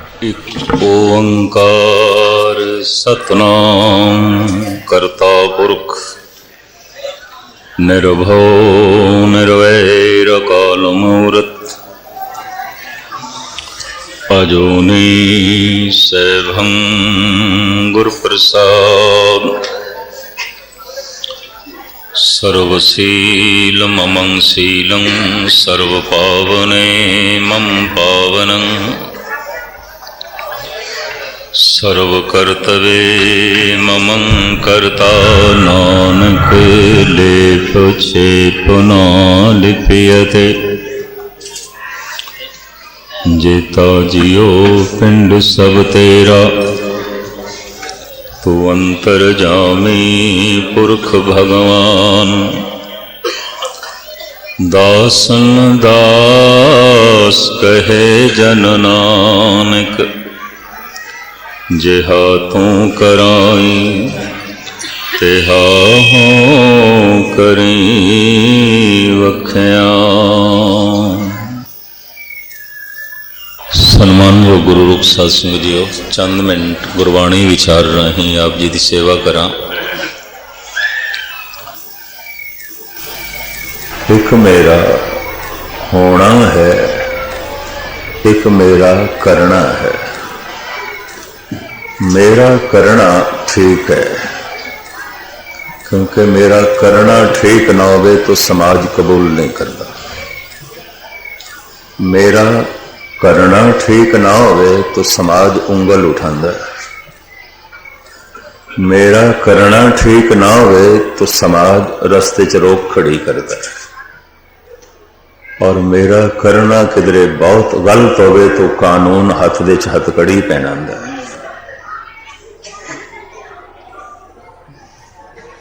एक ओंकार सतनाम करता पुरख निर्भव निर्वैर काल मूरत अजोनी सैभं गुरुप्रसाद सर्वशील ममं शीलं सर्वपावने मम पावनं सर्वकर्तव्ये ममं कर्ता नानक लेप छेप न लिप्यते जेता जियो पिंड सब तेरा तू अंतरजामी पुरख भगवान दासन दास कहे जन नानक जेहा तू कराई तेहा हों करी वख्या। सन्मानयोग गुरु रूप साध संगत जीओ, चंद मिनट गुरबाणी विचार रही आप जी की सेवा करा। एक मेरा होना है, एक मेरा करना है। मेरा करना ठीक है, क्योंकि मेरा करना ठीक ना हो तो समाज कबूल नहीं करता। मेरा करना ठीक ना होवे तो समाज उंगल उठांदा। मेरा करना ठीक ना होवे तो समाज रस्ते च रोक खड़ी करता है। और मेरा करना किधरे बहुत गलत होवे तो कानून हाथ दे च हथकड़ी पहनांदा है।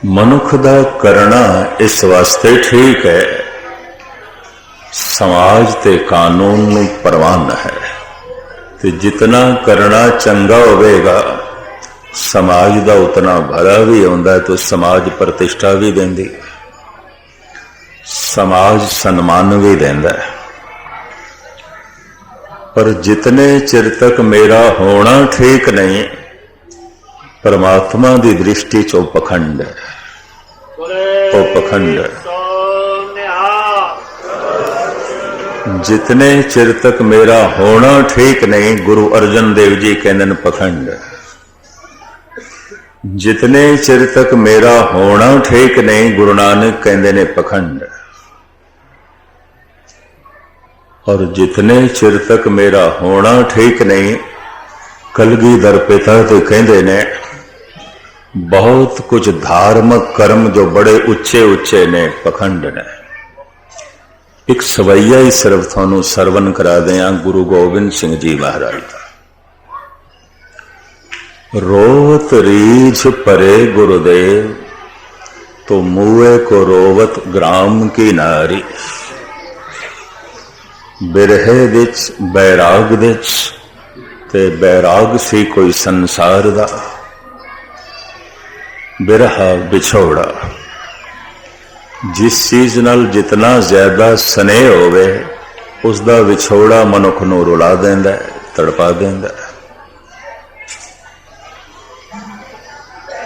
मनुख दा करना इस वास्ते ठीक है, समाज ते कानून नूं परवान है। ते जितना करना चंगा होवेगा समाज दा उतना भला भी होंदा, तो समाज प्रतिष्ठा भी देंदी, समाज सम्मान भी देंदा। पर जितने चिर तक मेरा होना ठीक नहीं, परमात्मा की दृष्टि च पखंड है, वो पखंड है। जितने चिर तक मेरा होना ठीक नहीं, गुरु अर्जन देव जी कहते हैं पखंड। जितने चिर तक मेरा होना ठीक नहीं, गुरु नानक कहते हैं पखंड। और जितने चिर तक मेरा होना ठीक नहीं, कलगीधर पिता तो कहते ने बहुत कुछ धार्मिक कर्म जो बड़े उच्चे उच्चे ने पखंड ने। एक सवैया ही सिर्फ थानू सरवन करा दें गुरु गोबिंद सिंह जी महाराज का। रोवत रीझ परे गुरुदेव तो मुए को रोवत ग्राम की नारी। बिरहे दिच बैराग दिच ते बैराग सी कोई संसार दा। बिरहा बिछोड़ा, जिस चीज नाल जितना ज्यादा स्नेह होवे उसका विछोड़ा मनुख नूं रुला देंदा, तड़पा देंदा।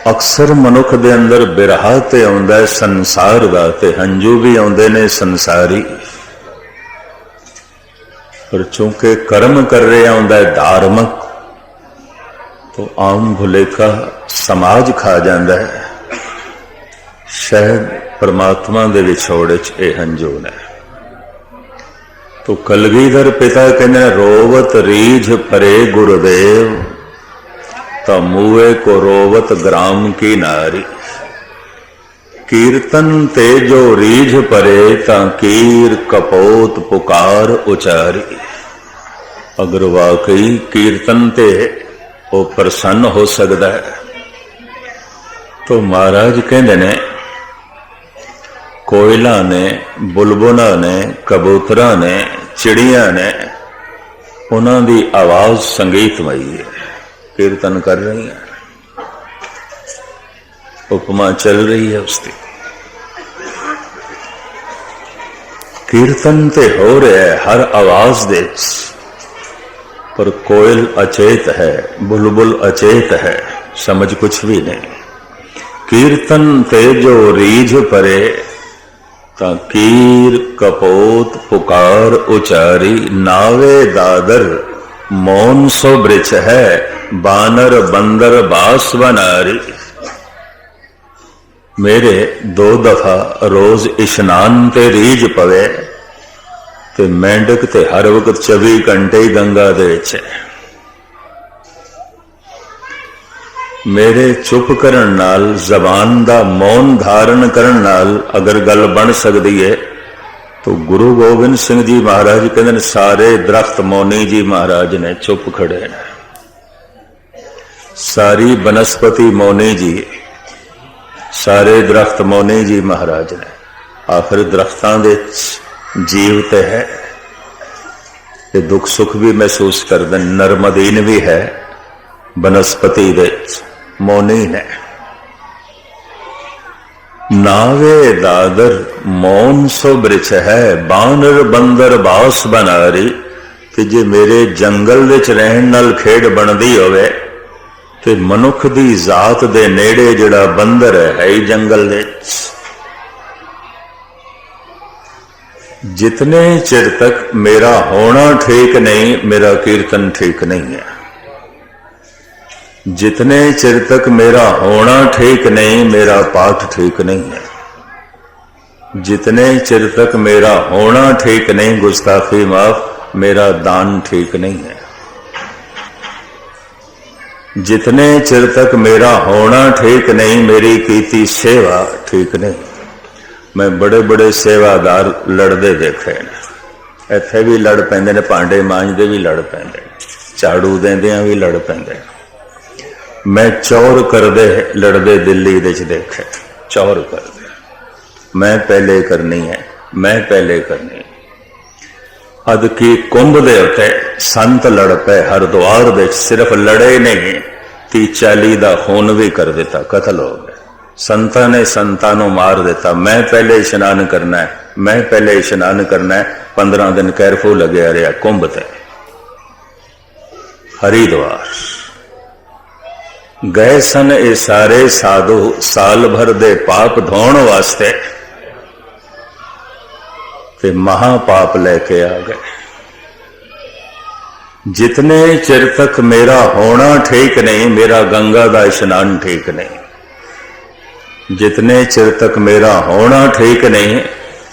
अक्सर मनुख दे अंदर बिरहा ते आउंदा संसार दा, ते हंजू भी आउंदे ने संसारी। पर चूंकि कर्म कर रहे आउंदा धार्मिक, तो आम भुलेखा समाज खा जाता है। शायद परमात्मा दे विछोड़े च ए हंजू ने। तो कलगीधर पिता कहने रोवत रीझ परे गुरुदेव ता मुए को रोवत ग्राम की नारी। कीर्तन ते जो रीझ परे ता कीर कपोत पुकार उचारी। अगर वाकई कीर्तन ते वो प्रसन्न हो सकता है, तो महाराज कहते ने कोयला ने, बुलबुला ने, कबूतरा ने, चिड़िया ने, उन्हों की आवाज संगीतमयी है, कीर्तन कर रही है, उपमा चल रही है उसकी। कीर्तन ते हो रहा है हर आवाज दे, पर कोयल अचेत है, बुलबुल अचेत है, समझ कुछ भी नहीं। कीर्तन ते जो रीझ परे, ता कीर कपोत पुकार उचारी, नावे दादर मौन सो वृक्ष है, बानर बंदर बास बनारी। मेरे 2 दफा रोज इशनान ते रीझ पवे, ते मेंढक ते हर वक्त 24 घंटे ही गंगा दे विच है। मेरे चुप करन नाल, जबान दा मौन धारण करन नाल अगर गल बन सकती है, तो गुरु गोबिंद सिंह जी महाराज कहते सारे दरख्त मौनी जी महाराज ने चुप खड़े ने, सारी बनस्पति मौनी जी, सारे दरख्त मौनी जी महाराज ने। आखिर दरख्तां दे जीव ते है, ते दुख सुख भी महसूस करते, नरमदीन भी है, बनस्पति दे मौनी ने। नावे दादर मौन सो वृक्ष है, बानर बंदर बास बनारी। कि जे मेरे जंगल विच रहन नाल खेड़ बनदी होवे, ते मनुख दी जात दे नेड़े जिहड़ा बंदर है ही जंगल विच। जितने चिर तक मेरा होना ठीक नहीं, मेरा कीर्तन ठीक नहीं है। जितने चिर तक मेरा होना ठीक नहीं, मेरा पाठ ठीक नहीं है। जितने चिर तक मेरा होना ठीक नहीं, गुस्ताखी माफ, मेरा दान ठीक नहीं है। जितने चिर तक मेरा होना ठीक नहीं, मेरी कीती सेवा ठीक नहीं। मैं बड़े बड़े सेवादार लड़ते देखे ने, इत्थे भी लड़ पैंदे ने, भांडे मांजदे भी लड़ पैंदे, झाड़ू देंदियां भी लड़ पैंदे। मैं चौर करदे लड़दे दिल्ली विच देखे, चौर करदे, मैं पहले करनी है, मैं पहले करनी। अद की कुंभ दे उत्ते संत लड़ पे हरिद्वार विच, सिर्फ लड़े नहीं, 30-40 दा खून भी कर दिता, कतल हो गया। संतां ने संतां नूं मार दिता। मैं पहले इशनान करना है, मैं पहले इशनान करना है। 15 दिन कैरफ्यू लगे रहा कुंभ ते। हरिद्वार गए सन ये सारे साधु साल भर दे पाप धोण वास्ते, ते महापाप लेके आ गए। जितने चिर तक मेरा होना ठीक नहीं, मेरा गंगा दा इशनान ठीक नहीं। जितने चिर तक मेरा होना ठीक नहीं,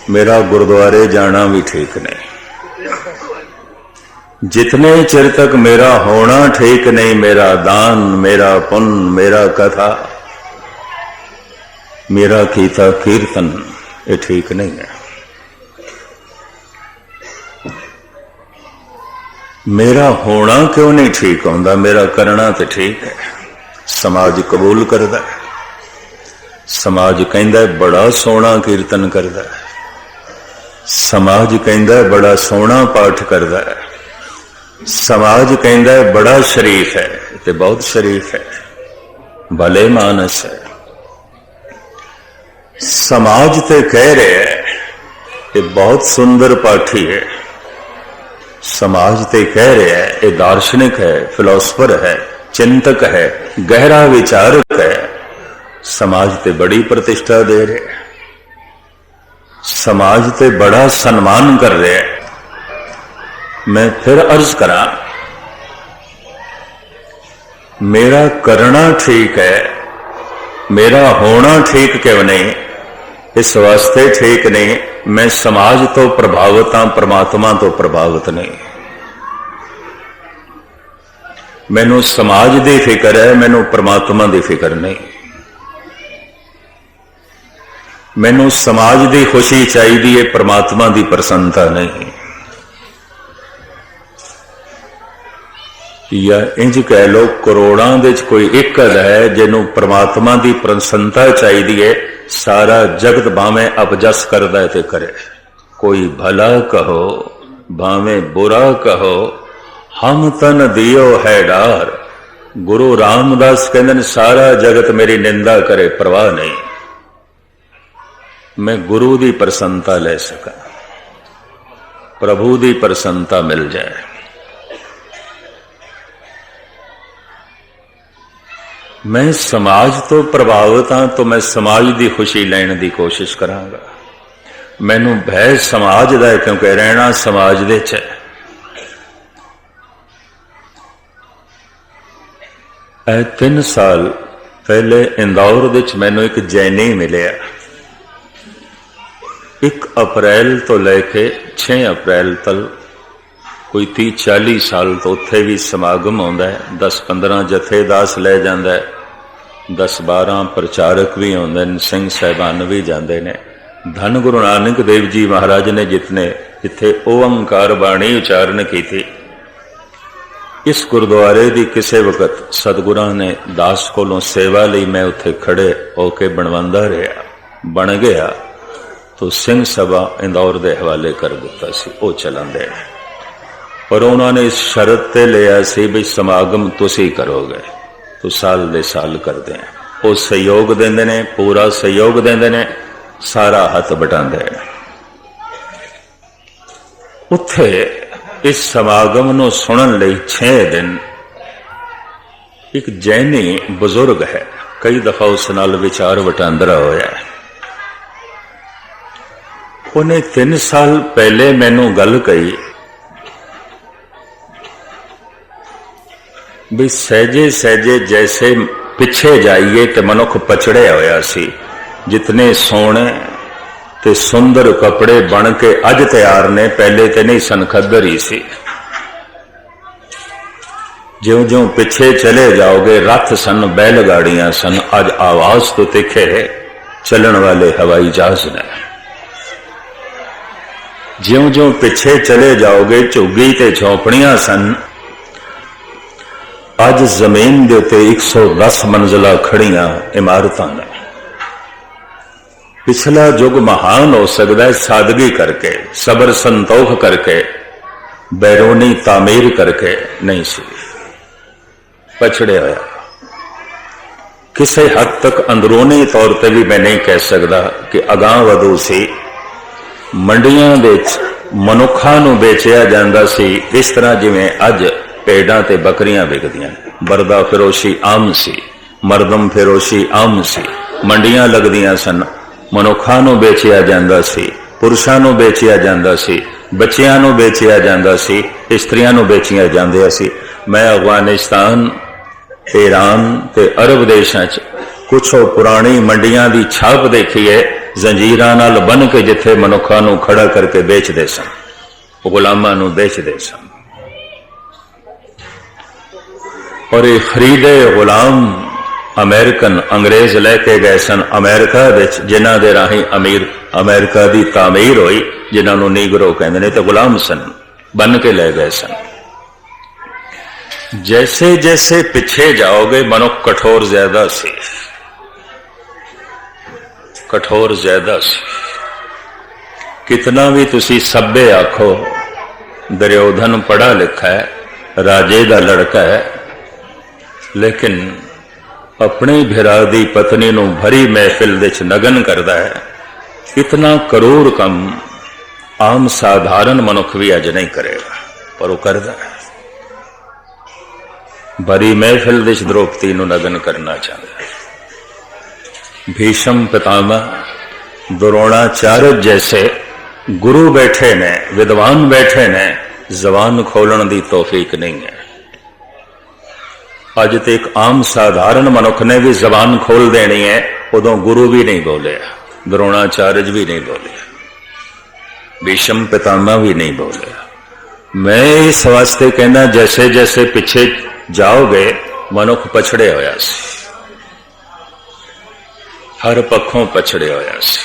मेरा गुरुद्वारे जाना भी ठीक नहीं। जितने चिर तक मेरा होना ठीक नहीं, मेरा दान, मेरा पुण्य, मेरा कथा, मेरा कीता कीर्तन, ये ठीक नहीं है। मेरा होना क्यों नहीं ठीक होता? मेरा करना तो ठीक है। समाज कबूल करता है, समाज कहता है बड़ा सोहना कीर्तन करता है, समाज कहता है बड़ा सोहना पाठ करता है, समाज कहता है बड़ा शरीफ है, तो बहुत शरीफ है, भले मानस है। समाज ते कह रहे है कि बहुत सुंदर पाठी है, समाज ते कह रहे है ये दार्शनिक है, फिलोसफर है, चिंतक है, गहरा विचारक है। समाज ते बड़ी प्रतिष्ठा दे रहे, समाज ते बड़ा सम्मान कर रहे। मैं फिर अर्ज करा, मेरा करना ठीक है, मेरा होना ठीक क्यों नहीं? इस वास्ते ठीक नहीं, मैं समाज तो प्रभावित हाँ, परमात्मा तो प्रभावित नहीं। मैनू समाज की फिक्र है, मैनू परमात्मा की फिक्र नहीं। मैनू समाज की खुशी चाहिए, परमात्मा की प्रसन्नता नहीं। या इंज कह लो, करोड़ों दे कोई एक है जिन्हों परमात्मा की प्रसन्नता चाहिए। सारा जगत भावें अपजस करदा है ते करे, कोई भला कहो भावें बुरा कहो, हम तन दियो है डार। गुरु रामदास कहते सारा जगत मेरी निंदा करे, परवाह नहीं, मैं गुरु की प्रसन्नता ले सका, प्रभु की प्रसन्नता मिल जाए। मैं समाज तो प्रभावित हाँ, तो मैं समाज की खुशी लैण की कोशिश करांगा। मैनू भय समाज का है, क्योंकि रहना समाज दे च है। 3 साल पहले इंदौर दे च मैनू एक जैनी मिले। 1 अप्रैल तो लैके 6 अप्रैल तक कोई 30-40 साल तो उत्थे भी समागम आउंदा है। 10-15 जथेदास लै जांदा है, 10-12 प्रचारक भी आउंदे ने, सिंह साहिबान भी जांदे ने। धन गुरु नानक देव जी महाराज ने जिथे ओंकार बाणी उचारण की थी, इस गुरुद्वारे की किसी वक्त सतगुरां ने दास कोलों सेवा लई मैं उत्थे खड़े होके बनवांदा रहा, बन गया तो सिंह सभा इंदौर के हवाले कर दिता सी, वो चलन दे। पर उन्होंने इस शरत ते लिया सी भी समागम तुसी करोगे, तो साल दे साल करते हैं। वो सहयोग देंदे ने, पूरा सहयोग देंदे ने, सारा हथ बटांदे ने। उत्थे इस समागम नूं सुनन लई 6 दिन एक जैनी बुजुर्ग है, कई दफा उस नाल विचार वटांदरा होया है। उन्हें 3 साल पहले मैनू गल कही भी सहजे सहजे जैसे पिछे जाइए तो मनुख पछड़े होया सी। जितने सोने ते सुंदर कपड़े बन के अज तैयार ने, पहले ते नहीं सन, खद्दर ही सी। ज्यों ज्यों पिछे चले जाओगे, रथ सन, बैलगाड़ियां सन, अज आवाज तो तिखे चलन वाले हवाई जहाज ने। ज्यों ज्यों पिछे चले जाओगे, झुग्गी ते झोपड़ियां सन, अज जमीन के उत्ते 110 मंजिला खड़ियां इमारतां ने। पिछला युग महान हो सकता है सादगी करके, सबर संतोख करके, बैरूनी तामीर करके नहीं सी, पछड़े होया। किसी हद तक अंदरूनी तौर पर भी मैं नहीं कह सकता कि अगां वधू सी। मंडियां विच मनुखां नूं बेचिया जांदा सी इस तरह जिवें अज भेड़ां ते बकरियां विकदियां। बरदा फिरोशी आम सी, मरदम फिरोशी आम सी। मंडियां लगदियां सन, मनुखां नूं बेचिया जांदा सी, पुरुषां नूं बेचिया जांदा सी, बच्चियां नूं बेचिया जांदा सी, इस्त्रियां नूं बेचिया जांदियां सी। मैं अफगानिस्तान, ईरान ते अरब देशां च कुछ पुरानी मंडियां दी छाप देखी है, जंजीरां नाल बन के जिथे मनुखां नूं खड़ा करके बेचदे सन, गुलामां नूं बेचदे सन। और ये खरीदे गुलाम अमेरिकन अंग्रेज लैके गए सन अमेरिका विच, जिन्हां दे राही अमेरिका दी तामीर हुई, जिन्हां नूं नीगरो कहंदे ने, ते गुलाम सन, बन के ले गए सन। जैसे जैसे पिछे जाओगे मनुख कठोर ज्यादा सी, कठोर ज्यादा सी। कितना भी तुसी सभ्य आखो, दुर्योधन पढ़ा लिखा है, राजे दा लड़का है, लेकिन अपने भिरा दी पत्नी नूं भरी महफिल विच नगन करदा है। इतना करूर कम आम साधारण मनुख भी अज नहीं करेगा, पर वो करदा है। भरी महफिल विच द्रौपदी नूं नगन करना चाहता है। भीष्म पितामह, द्रोणाचार्य जैसे गुरु बैठे ने, विद्वान बैठे ने, जबान खोलने की तौफीक नहीं है। अज तक आम साधारण मनुख ने भी जबान खोल देनी है, उदों गुरु भी नहीं बोले, द्रोणाचार्य भी नहीं बोले, भीष्म पितामह भी नहीं बोले। मैं इस वास्ते कहना, जैसे जैसे पिछे जाओगे मनुख पछड़े होया सी, हर पक्षों पछड़े होया सी।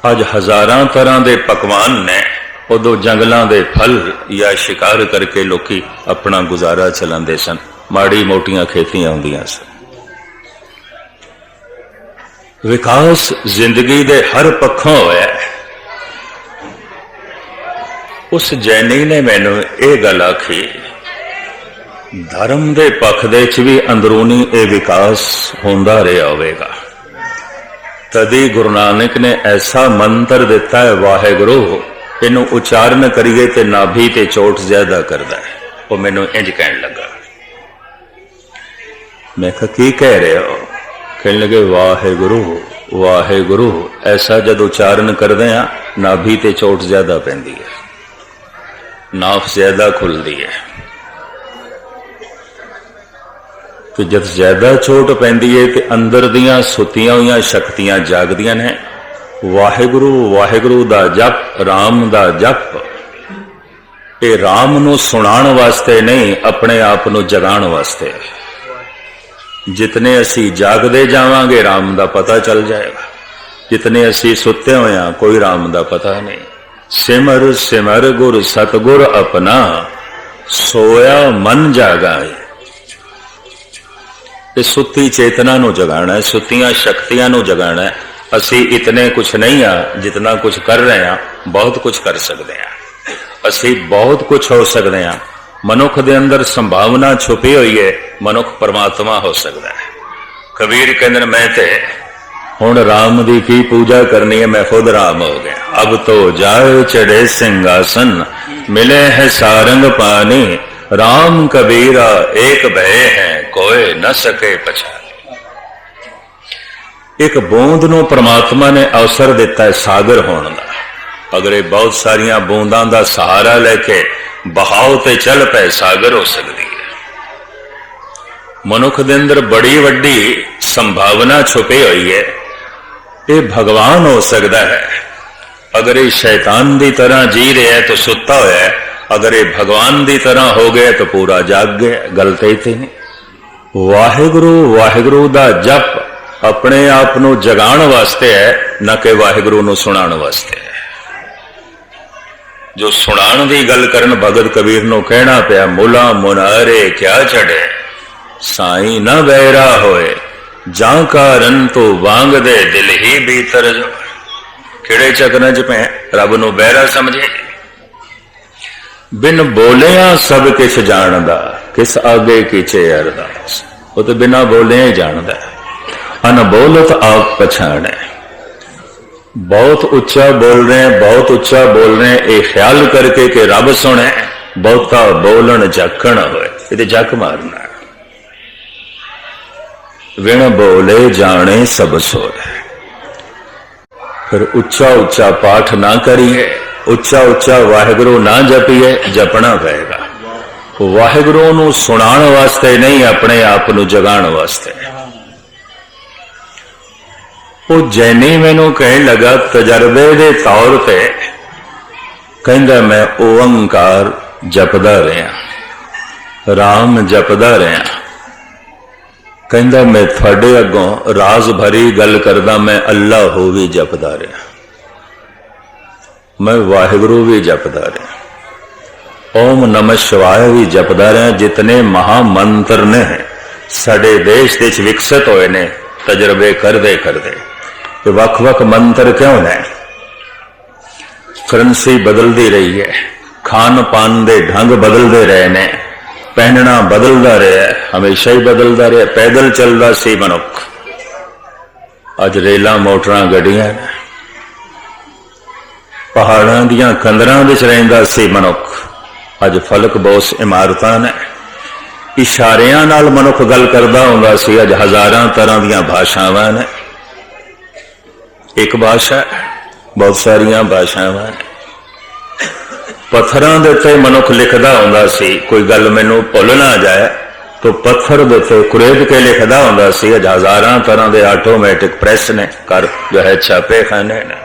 अज हजारां तरह के पकवान ने, उदों जंगलों के फल या शिकार करके लोकी अपना गुजारा चलाते सन, माड़ी मोटियां खेतियां होंदियां सन। विकास जिंदगी दे हर पक्षों होया। उस जैनी ने मैनू ये गल आखी, धर्म के पक्ष दे च भी अंदरूनी ये विकास होंदा रहा होवेगा। तदी गुरु नानक ने ऐसा मंत्र दिता है, वाहेगुरु, इनू उचारण करिए तो नाभि ते चोट ज्यादा करता है। वो मैनू इंज कहन लगा, मैं कहा की कह रहे हो? कहने लगे वाहेगुरु वाहेगुरु। ऐसा जब उच्चारण करते हैं नाभि ते चोट ज्यादा पैंदी है, नाफ ज्यादा खुलती है। तो जब ज्यादा चोट पैंदी है तो अंदर दियां सुतियां हुई शक्तियां जागदियां ने। वाहेगुरु वाहेगुरु दा जप, राम दा जप, ये राम नू सुनाण वास्ते नहीं, अपने आप नू जगाण वास्ते। जितने असी जागदे जावांगे राम दा पता चल जाएगा, जितने असी सुते हुए हैं कोई राम दा पता नहीं। सिमर सिमर गुर सतगुर अपना, सोया मन जागाए। ते सुती चेतना नू जगाना है, सुतियां शक्तियां नू जगाना है। असी इतने कुछ नहीं आ जितना कुछ कर रहे हैं, बहुत कुछ कर सकते हैं, असी बहुत कुछ हो सकते हैं। मनुख दे अंदर संभावना छुपी हुई है, मनुख परमात्मा हो सकता है। कबीर कहते मैं ते हुण राम दी की पूजा करनी है, मैं खुद राम हो गया। अब तो जाए चढ़े सिंहासन, मिले है सारंग पानी। राम कबीरा एक भय है, कोई न सके पछाने। एक बूंद नू परमात्मा ने अवसर दिता है सागर होने का। अगर ये बहुत सारिया बूंदा का सहारा लेके बहाव ते चल पे, सागर हो सकती है। मनुख दे अंदर बड़ी वड्डी संभावना छुपी हुई है, ये भगवान हो सकता है। अगर ये शैतान की तरह जी रहा है तो सुता हुआ है, अगर ये भगवान की तरह हो गया तो पूरा जाग गया। गलत ही थी। वाहेगुरु वाहेगुरु दा जप अपने आप नू जगाण वास्ते है, न कि वाहेगुरु नू सुनाण वास्ते है। जो सुनाण की गल करन भगत कबीर नू कहना पिया, मुला मुनारे क्या चढ़े, साई न बैरा होए, जां कारण तो वांग दे दिल ही भीतर जो। किड़े चक्कर च पे रब नू बैरा समझे। बिन बोलिया सब किछ जानदा, किस आगे कीचे अरदास। वो तो बिना बोले ही जानदा है। अनबोलत आप पछाणे। बहुत उच्चा बोल रहे हैं, बहुत उच्चा बोल रहे हैं, ये ख्याल करके कि रब सुने। बहुता बोलन जखण होए, ये जक मारना। विण बोले जाने सब सोए। फिर उच्चा उच्चा पाठ ना करिए, उच्चा उच्चा वाहेगुरु ना जपिए, जपना पएगा। वाहेगुरु नू सुनाण वास्ते नहीं, अपने आप नू जगाण वास्ते। वो जैनी मैनू कह लगा तजर्बे के तौर पर, कहंदा मैं ओंकार जपदा रहा, राम जपदा रहा। कहंदा मैं थोड़े अगों राज भरी गल करदा, मैं अल्लाह हो भी जपदा रहा, मैं वाहिगुरु भी जपदा रहा, ओम नमः शिवाय भी जपदा रहा। जितने महामंत्र ने साडे देश दे विकसित होए ने, तजर्बे करदे करदे कि वख वख मंत्र क्यों ने, करंसी बदलती रही है, खान पान दे ढंग बदलते रहे ने, पहनना बदलता रहा, हमेशा ही बदलता रहा। पैदल चलता सी मनुख, अज रेल मोटर गड्डियां ने। पहाड़ों दियां कंदरां विच रहिंदा सी मनुख, अज फलक बोस इमारत ने। इशारियां नाल मनुख गल करदा हुंदा सी, अज हजारां तरह दियां भाषावां ने। एक भाषा, बहुत सारिया भाषावां ने। पत्थरां दे उत्ते मनुख लिखदा हुंदा सी, कोई गल मैनू भुल ना जाए तो पत्थर दे उत्ते कुरेद के लिखदा हुंदा सी। अज हजारां तरह के ऑटोमैटिक प्रेस ने, कर जो है छापे खाने ने।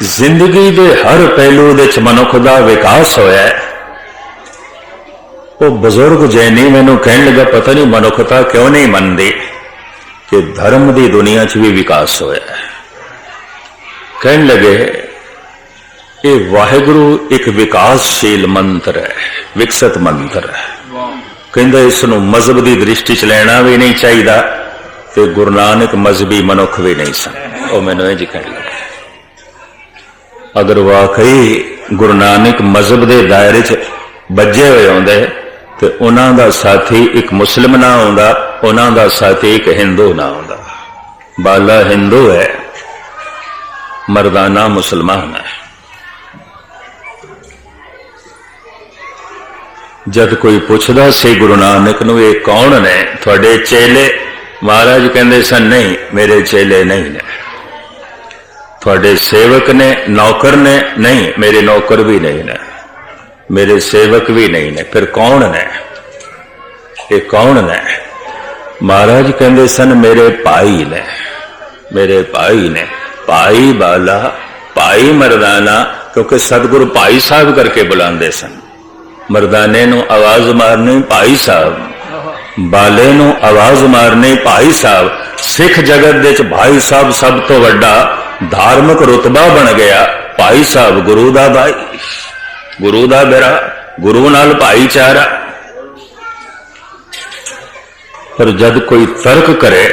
जिंदगी के हर पहलू दे मनुख का विकास होया। वो बुजुर्ग जैनी मैनू कहने लगा, पता नहीं मनुखता क्यों नहीं मनती कि धर्म की दुनिया च भी विकास होया। कहने लगे ये वाहिगुरु एक विकासशील मंत्र है, विकसित मंत्र है। कहंदा इसनूं मजहब की दृष्टि च लेना भी नहीं चाहिए, तो गुरु नानक मजहबी मनुख भी नहीं सन। वो मैनूं इंज कहण लगे, अगर वाकई गुरु नानक मजहब के दायरे च बजे हुए होंदे तो उन्हां दा साथी एक मुस्लिम ना होंदा, उन्हां दा साथी एक हिंदू ना होंदा। बाला हिंदू है, मर्दाना मुसलमान है। जद कोई पुछदा सी गुरु नानक नूं ये कौन ने तुहाडे चेले, महाराज कहंदे सन नहीं मेरे चेले नहीं ने। तुहाडे सेवक ने नौकर ने नहीं मेरे नौकर भी नहीं ने, मेरे सेवक भी नहीं ने, फिर कौन ने, ये कौन ने? महाराज कहंदे सन मेरे भाई ने, मेरे भाई ने। भाई बाला भाई मरदाना, क्योंकि सतगुरु भाई साहब करके बुलाते सन। मरदाने नूं आवाज मारनी भाई साहब, बाले नूं आवाज मारनी भाई साहब। सिख जगत विच भाई साहब सब तो वड्डा धार्मिक रुतबा बन गया। भाई साहब गुरु दा भाई, गुरु दा बिरा, गुरु नाल भाईचारा। पर जब कोई तर्क करे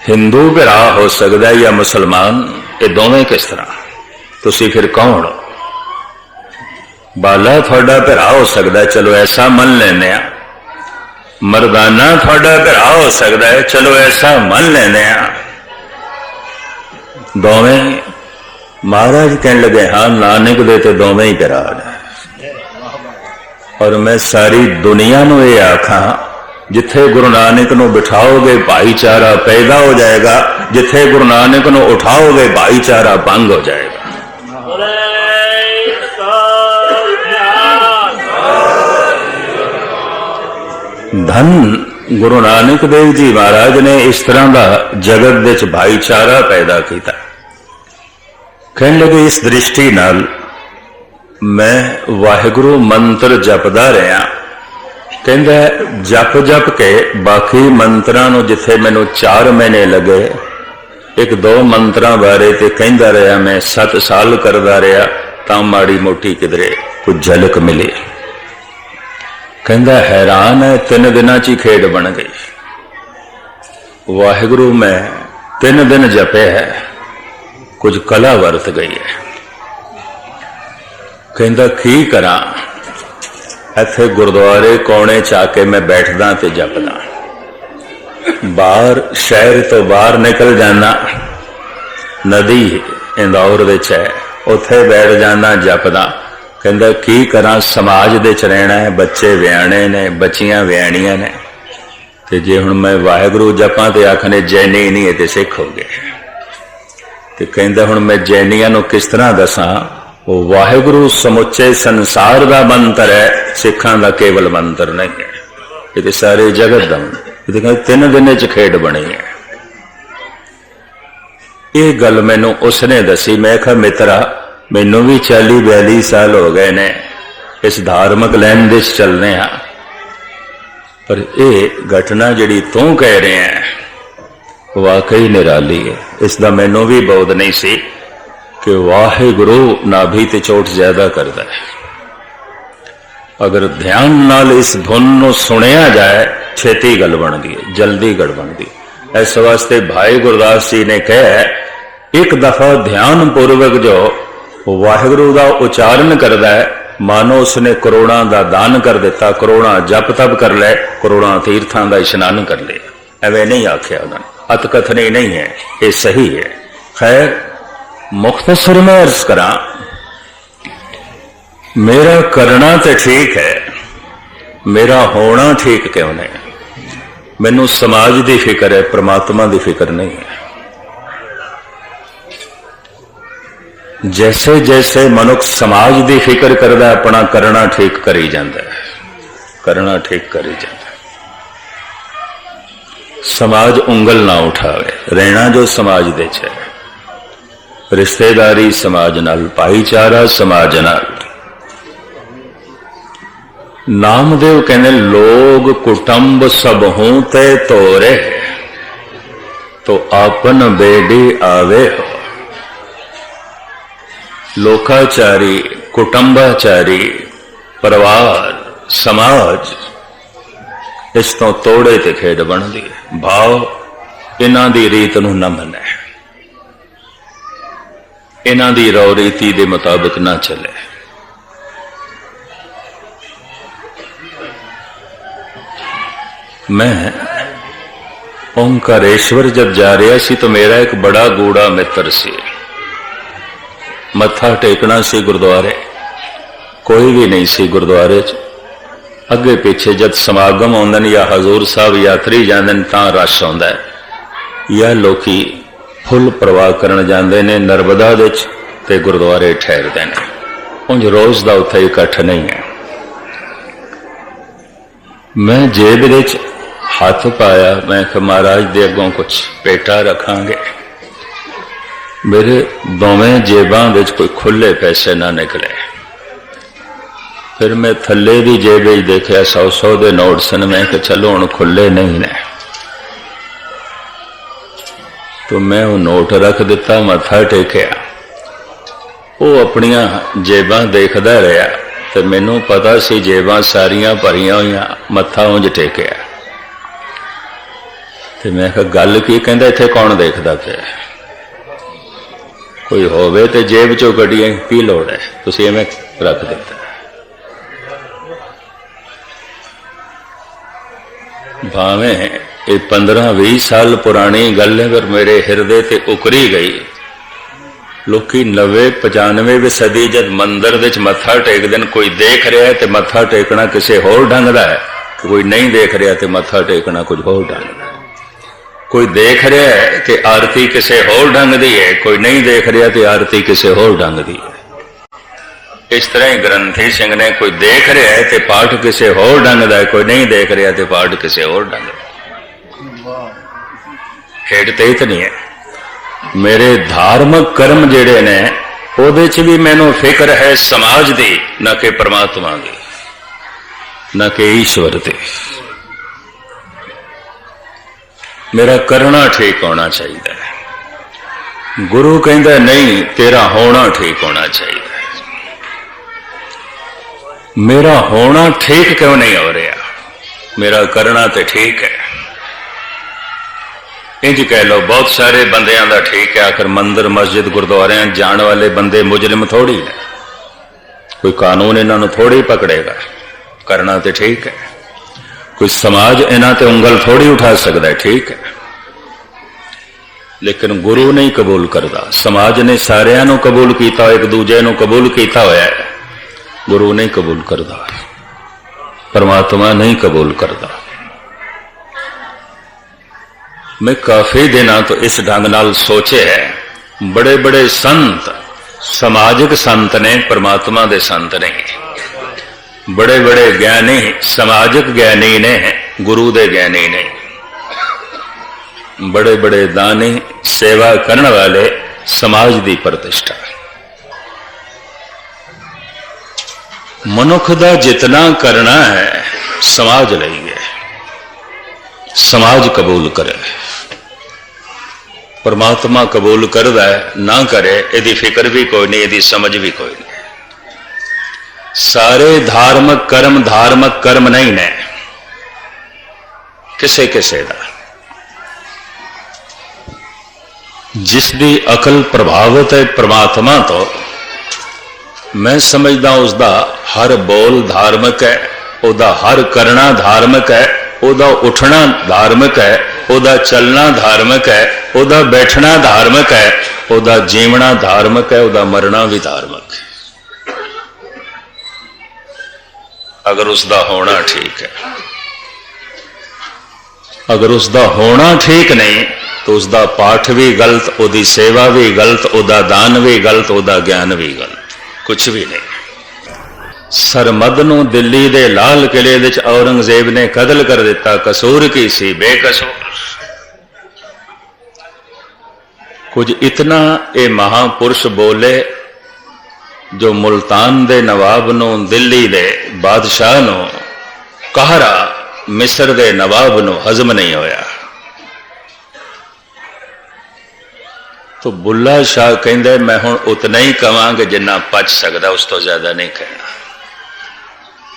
हिंदू बिरा हो सकता है या मुसलमान, ये दोवें किस तरह? तुसी फिर कौन हो? बाला थोड़ा बिरा हो सकता है, चलो ऐसा मन लेने। मरदाना थोड़ा बिरा हो सकता है, चलो ऐसा मन लेने। दोवें महाराज कहने लगे हाँ नानक दे तो दोवें ही बिरा ने। और मैं सारी दुनिया नूं ये आखा जिथे गुरु नानक नूं बिठाओगे भाईचारा पैदा हो जाएगा, जिथे गुरु नानक नूं उठाओगे भाईचारा भंग हो जाएगा। धन गुरु नानक देव जी महाराज ने इस तरह का जगत विच भाईचारा पैदा किया। कहने लगे इस दृष्टि नाल मैं वाहिगुरु मंत्र जपदा रहा। कहंदा जप जप के बाकी मंत्रां नूं जिथे मैनूं 4 महीने लगे, एक दो मंत्रां बारे ते कहंदा रहा मैं 7 साल करदा रहा, तां माड़ी मोटी किधरे कुछ झलक मिली। कहंदा हैरान है 3 दिनां च ही खेड बन गई। वाहिगुरु मैं 3 दिन जपे है, कुछ कला वरत गई है। कहंदा की करा? इत्थे गुरुद्वारे कोने च आके मैं बैठदा ते जपदा, बाहर शहर तो बाहर निकल जाना, नदी इंदौर विच है उत्थे बैठ जाना जपदा। कहंदा की करा? समाज दे च रहना है, बच्चे विआणे ने, बच्चियां विआणियां ने, ते जे हुण मैं वाहिगुरु जपां ते आखने जैनी नहीं ते सिख हो गए। ते कहंदा हुण मैं जैनियां नूं किस तरह दसां? वो वाहिगुरु समुचे संसार का मंत्र है, सिखां का केवल मंत्र नहीं है। ये तो सारे जगत का, ये तो 3 दिन च खेड बनी है। ये गल मैनू उसने दसी। मैं कहा मित्रा मैनू भी 40-42 साल हो गए ने इस धार्मिक लैन दे चलने हाँ, पर यह घटना जिहड़ी तू कह रहे हैं वाकई निराली है। इसका मैनू भी बोध नहीं सी कि वाहिगुरु नाभि ते चोट ज्यादा करता है। अगर ध्यान नाल इस धुन नूं सुनिया जाए छेती गल बनती है, जल्दी गल बनती है। इस वास्ते भाई गुरदास जी ने कहा एक दफा ध्यान पूर्वक जो वाहिगुरु का उच्चारण करता है मानो उसने करोड़ों का दान कर दिता, करोड़ों जप तप कर ले, करोड़ों तीर्थों का इशनान कर ले। एवं नहीं आख्या उन्होंने, अतकथनी नहीं है, ये सही है। खैर मुख्तसर में अर्ज करा, मेरा करना तो ठीक है, मेरा होना ठीक क्यों नहीं? मैनू समाज की फिक्र है, परमात्मा की फिक्र नहीं है। जैसे जैसे मनुख समाज की फिक्र करता है अपना करना ठीक करी जाता है, करना ठीक करी जाता है। समाज उंगल ना उठावे, रहना जो समाज दे च है, रिश्तेदारी समाज नाल, भाईचारा समाज नाल। नामदेव कहने लोग कुटुंब सब हूं ते तोरे, तो आपन बेड़ी आवे हो। लोकाचारी, कुटुंबाचारी, परिवार, समाज इस तो तोड़े ते खेड बनदी है। भाव इन्हां दी रीत नूं न मने, इन्हां दी रौ रीति दे मुताबिक ना चले। मैं ओंकारेश्वर जब जा रहा सी तो मेरा एक बड़ा गूढ़ा मित्र सी। मत्था टेकना सी गुरुद्वारे, कोई भी नहीं सी गुरुद्वारे च। अगे पिछे जब समागम आउंदे ने या हजूर साहब यात्री जाते हैं तां रश आउंदा है या लोकी फुल प्रवाह करन जाते हैं नर्मदा दे विच ते गुरुद्वारे ठहरते हैं। उंज रोज का उत्थे इकट्ठ नहीं है। मैं जेब विच हाथ पाया, मैं कि महाराज दे अगों कुछ पेटा रखांगे। मेरे दोवें जेबां विच कोई खुले पैसे ना निकले। फिर मैं थले भी जेब विच देखिया 100-100 दे नोट सन। मैं कि चलो हुण खुले नहीं ने, तो मैं वो नोट रख दिता, मत्था टेकिया। वो अपनिया जेबां देखदा रहा तो मैनू पता सी जेबां सारियां भरियां हुई, मत्था उंज टेकिया। तो मैं कहा गल की? कहंदा इत्थे कौन देखदा पिया? कोई होवे ते जेब चों कढीए, की लोड़ है? तुसीं इवें रख दिता। भावें ये 15-20 साल पुरानी गल है, पर मेरे हिरदे ते उकरी गई। लोकी 90-95 सदी जब मंदिर विच मत्था टेकदे ने, कोई देख रहा है तो मत्था टेकना किसी होर ढंग दा है, कोई नहीं देख रहा तो मत्था टेकना कुछ होर ढंग दा है। कोई देख रहा है तो आरती किसी होर ढंग दी है, कोई नहीं देख रहा तो आरती किसी होर ढंग दी है। इस तरह ही ग्रंथी सिंह ने, कोई देख रहा है तो पाठ किसी होर ढंग दा है, कोई नहीं देख रहा तो पाठ किसी होर ढंग दा। खेड ते इतनी है। मेरे धार्मिक कर्म जिहड़े ने उहदे च भी मैनू फिक्र है समाज दी, न कि परमात्मा दी, न कि ईश्वर दी। मेरा करना ठीक होना चाहिए। गुरु कहंदा नहीं, तेरा होना ठीक होना चाहिए। मेरा होना ठीक क्यों नहीं हो रहा? मेरा करना तो ठीक है। इंज कह लो बहुत सारे बंदियां दा ठीक है, आखिर मंदिर मस्जिद गुरुद्वारे जाने वाले बंदे मुजरिम थोड़ी है, कोई कानून इन्हों थोड़ी पकड़ेगा। करना तो ठीक है, कोई समाज इन्हों ते उंगल थोड़ी उठा सकता है, ठीक है। लेकिन गुरु नहीं कबूल करता। समाज ने सारियां कबूल किया, एक दूजे को कबूल किया होया है, गुरु नहीं कबूल करता, परमात्मा नहीं कबूल करता। मैं काफी दिनों तो इस ढंग नाल सोचे है। बड़े बड़े संत समाजिक संत ने, परमात्मा दे संत नहीं। बड़े बड़े ज्ञानी समाजिक ज्ञानी ने, गुरु दे ज्ञानी नहीं। बड़े बड़े दानी सेवा करने वाले समाज की प्रतिष्ठा। मनुख दा जितना करना है समाज लईए, समाज कबूल करे। परमात्मा कबूल करदा है, ना करे यदि फिक्र भी कोई नहीं, यदि समझ भी कोई नहीं। सारे धार्मिक कर्म नहीं ने, किसे किसे दा। जिसकी अकल प्रभावित है परमात्मा तो, मैं समझदा उसका हर बोल धार्मिक है, उसका हर करना धार्मिक है, उसका उठना धार्मिक है, उसका चलना धार्मिक है, उसका बैठना धार्मिक है, उसका जीवना धार्मिक है, उसका मरना भी धार्मिक है, अगर उसका होना ठीक है। अगर उसका होना ठीक नहीं तो उसका पाठ भी गलत, उसकी सेवा भी गलत, उसका दान भी गलत, उसका ज्ञान भी गलत, कुछ भी नहीं। सरमद नूं दिल्ली दे लाल किले विच औरंगजेब ने कतल कर दिता, कसूर की सी? बेकसूर। कुछ इतना ये महापुरुष बोले जो मुल्तान दे नवाब नूं, दिल्ली दे बादशाह नूं, कहरा मिस्र दे नवाब नूं हजम नहीं होया। तो बुल्ला शाह कहंदे मैं हुण उतना ही कहांगे जिन्ना पच सकदा, उस तो ज्यादा नहीं कहना।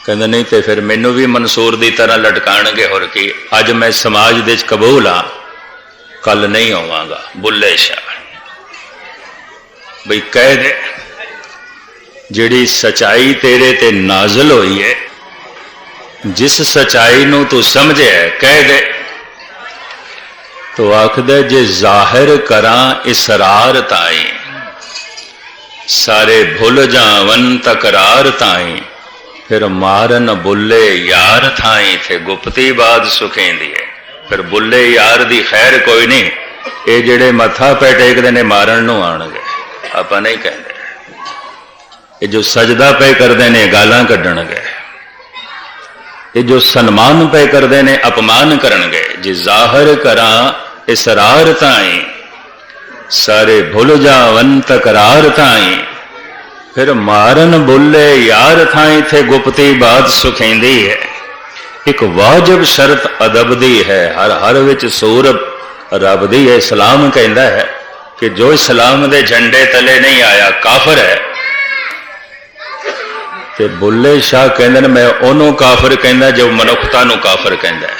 कहंदे नहीं तो फिर मैनू भी मंसूर की तरह लटकाणगे, होर की। अज मैं समाज दे कबूल हाँ, कल नहीं होवांगा। बुल्ले शाह बई कह दे, जिहड़ी सच्चाई तेरे ते नाजल हुई है, जिस सच्चाई नू तू समझे कह दे। तो आखदे जे जाहिर करां इसरार ताईं, सारे भुल जावन तकरार ताईं, फिर मारन बुले यार थाई थे गुप्ती बात सुखेंदी है। फिर बुले यार दी खैर कोई नहीं, ये जेड़े मथा पे टेकते ने मारन नूं आउणगे, आपां नहीं कहते। ये जो सजदा पे करते ने गालां कड्डणगे, ये जो सन्मान पे करते ने अपमान करनगे। जे जाहिर करा इसरार ताई सारे भुल जावन तकरार ताई। फिर मारन बुले यार थाई थे गुप्ती बात सुखेंदी है। एक वाजिब शर्त अदब दी है, हर हर विच सूरत रब दी है। इस्लाम कहता है कि जो इस्लाम दे झंडे तले नहीं आया काफर है। ते बुले शाह कहते हैं मैं ओनू काफिर कहता जो मनुखता नू काफिर कहता है,